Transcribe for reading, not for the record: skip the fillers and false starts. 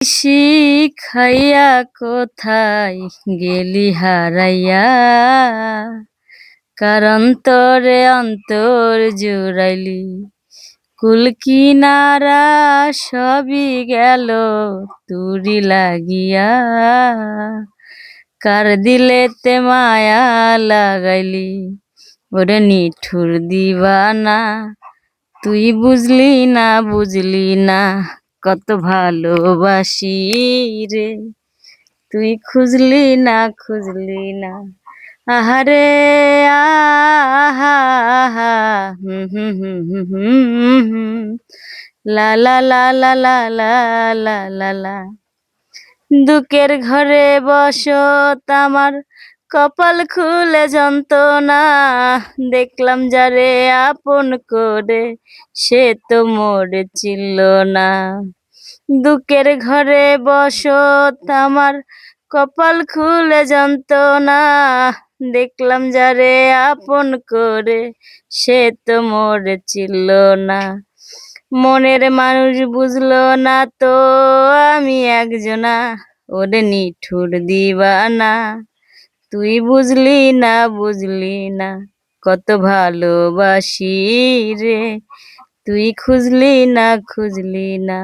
শিখাইয়া কোথায় গেলি হারাইয়া, কার অন্তরে অন্তর জুড়াইলি। কুল কিনারা সবই গেল তুরি লাগিয়া, কার দিলেতে মায়া লাগাইলি। ওরে নিঠুর দিবানা, তুই বুঝলি না বুঝলি না, কত ভালোবাসি রে, তুই খুঁজলি না খুঁজলি না। আহারে আহা আহা, হুম হুম হুম হুম হুম হুম, লা লা লা লা লা লা লা লা লা। দুঃখের ঘরে বসত আমার, কপাল খুলে যন্ত্রণা, দেখলাম যারে আপন করে সে তো মোরে চিনল না। দুঃখের ঘরে বসত আমার, কপাল খুলে যন্ত্রণা, দেখলাম যারে আপন করে সে তো মোরে চিনল না। মনের মানুষ বুঝলো না তো আমি একজনা, ওরে নিঠুর দিবানা, তুই বুঝলি না বুঝলি না, কত ভালোবাসি রে, তুই খুঁজলি না খুঁজলি না।